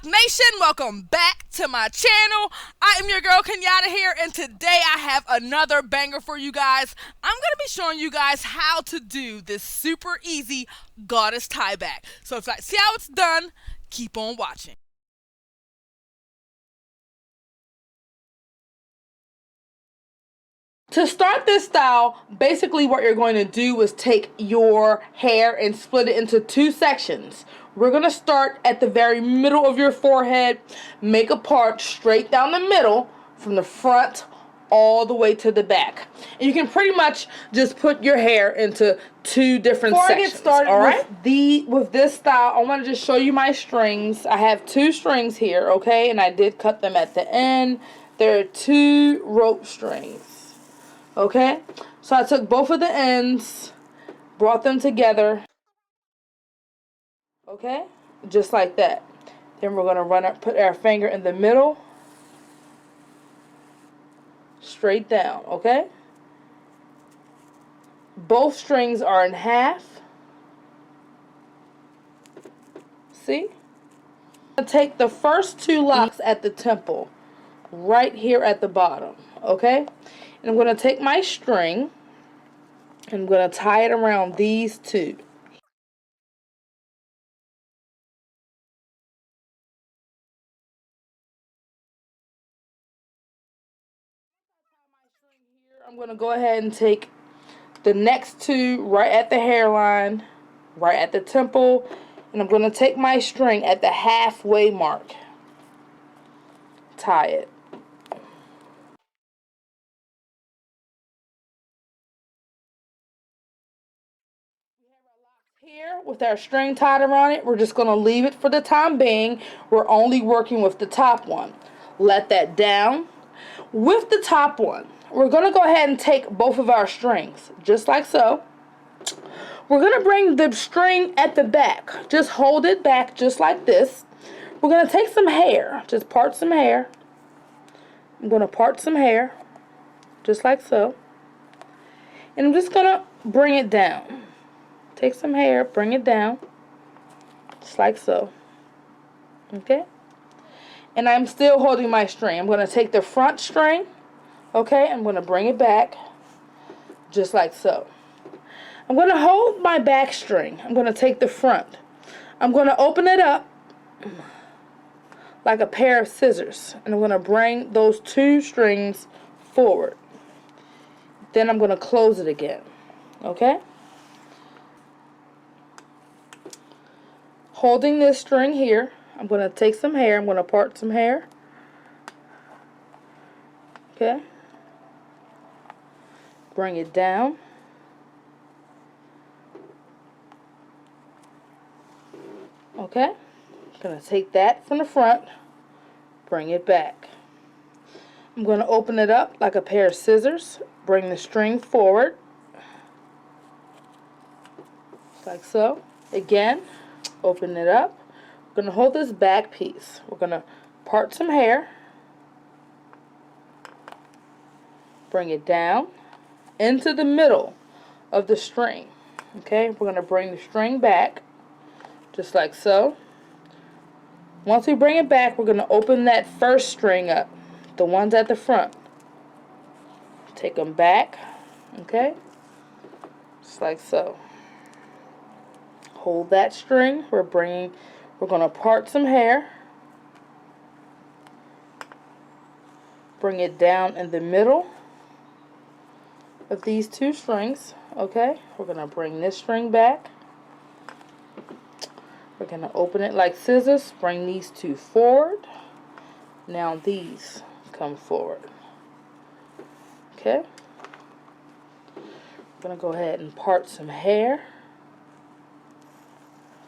Loc Nation? Welcome back to my channel. I am your girl Kenyatta here, and today I have another banger for you guys. I'm going to be showing you guys how to do this super easy goddess tie back. So if you like to see how it's done, keep on watching. To start this style, basically what you're going to do is take your hair and split it into two sections. We're going to start at the very middle of your forehead, make a part straight down the middle from the front all the way to the back. And you can pretty much just put your hair into two different sections. Before I get started with this style, I want to just show you my strings. I have two strings here, okay? And I did cut them at the end. There are two rope strings. Okay, so I took both of the ends, brought them together, okay, just like that. Then we're going to put our finger in the middle, straight down, okay? Both strings are in half. See? I'm going to take the first two locks at the temple, right here at the bottom, okay? And I'm going to take my string and I'm going to tie it around these two. I'm going to go ahead and take the next two right at the hairline, right at the temple, and I'm going to take my string at the halfway mark. Tie it. Here with our string tied around it, we're just going to leave it for the time being. We're only working with the top one. Let that down. With the top one, we're going to go ahead and take both of our strings, just like so. We're going to bring the string at the back. Just hold it back just like this. We're going to take some hair, just part some hair. I'm going to part some hair, just like so. And I'm just going to bring it down. Take some hair, bring it down, just like so, okay? And I'm still holding my string. I'm going to take the front string, okay? I'm going to bring it back, just like so. I'm going to hold my back string. I'm going to take the front. I'm going to open it up like a pair of scissors, and I'm going to bring those two strings forward. Then I'm going to close it again, okay? Holding this string here, I'm going to take some hair, I'm going to part some hair, okay, bring it down, okay, I'm going to take that from the front, bring it back. I'm going to open it up like a pair of scissors, bring the string forward, like so, again. Open it up. We're going to hold this back piece. We're going to part some hair. Bring it down into the middle of the string. Okay, we're going to bring the string back just like so. Once we bring it back, we're going to open that first string up, the ones at the front. Take them back, okay, just like so. Hold that string. We're going to part some hair. Bring it down in the middle of these two strings. Okay, we're going to bring this string back. We're going to open it like scissors. Bring these two forward. Now these come forward. Okay. We're going to go ahead and part some hair.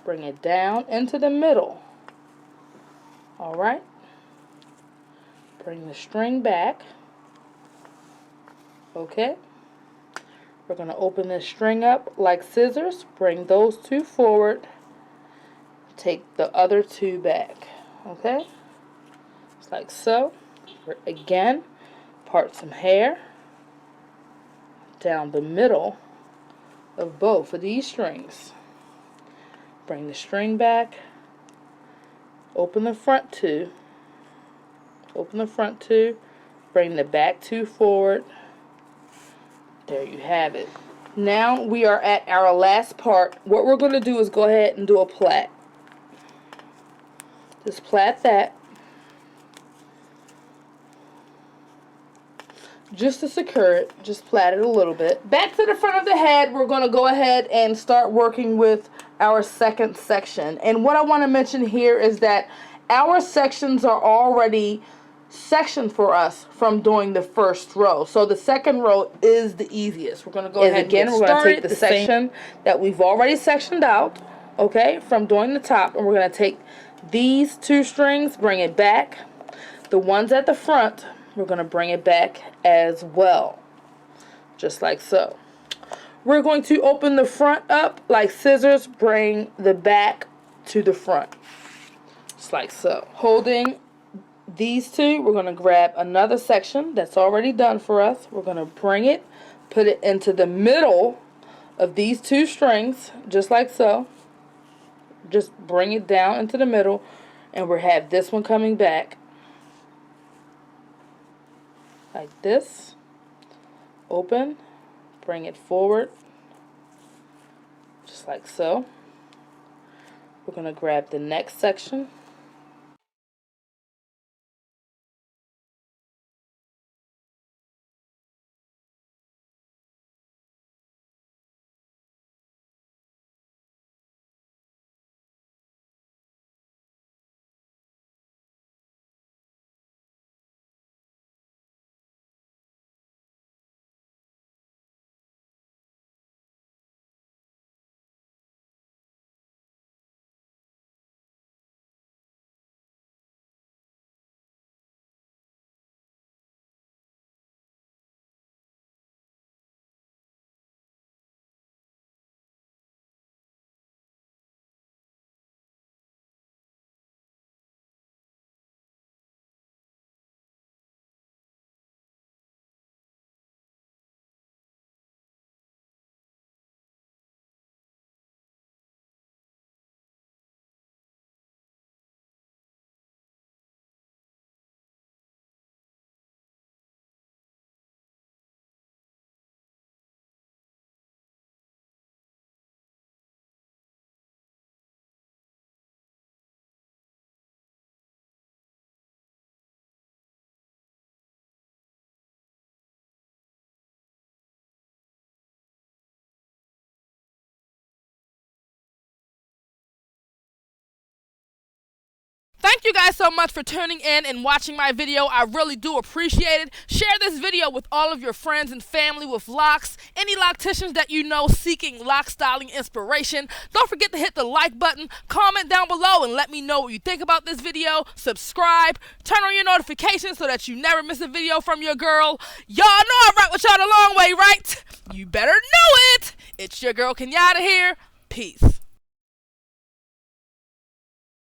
Bring it down into the middle. Alright. Bring the string back. Okay. We're going to open this string up like scissors. Bring those two forward. Take the other two back. Okay. Just like so. Again, part some hair down the middle of both of these strings. Bring the string back. Open the front two. Open the front two. Bring the back two forward. There you have it. Now we are at our last part. What we're going to do is go ahead and do a plait. Just plait that. Just to secure it, just plait it a little bit. Back to the front of the head, we're going to go ahead and start working with our second section. And what I want to mention here is that our sections are already sectioned for us from doing the first row. So the second row is the easiest. We're going to go ahead again. We're going to take the section that we've already sectioned out, okay, from doing the top, and we're going to take these two strings, bring it back. The ones at the front, we're going to bring it back as well, just like so. We're going to open the front up like scissors, bring the back to the front, just like so. Holding these two, we're going to grab another section that's already done for us. We're going to bring it, put it into the middle of these two strings, just like so. Just bring it down into the middle, and we'll have this one coming back like this. Open, bring it forward, just like so. We're going to grab the next section. Thank you guys so much for tuning in and watching my video. I really do appreciate it. Share this video with all of your friends and family with locks, any locticians that you know seeking lock styling inspiration. Don't forget to hit the like button, comment down below, and let me know what you think about this video. Subscribe, turn on your notifications so that you never miss a video from your girl. Y'all know I rock with y'all the long way, right? You better know it. It's your girl Kenyatta here. Peace.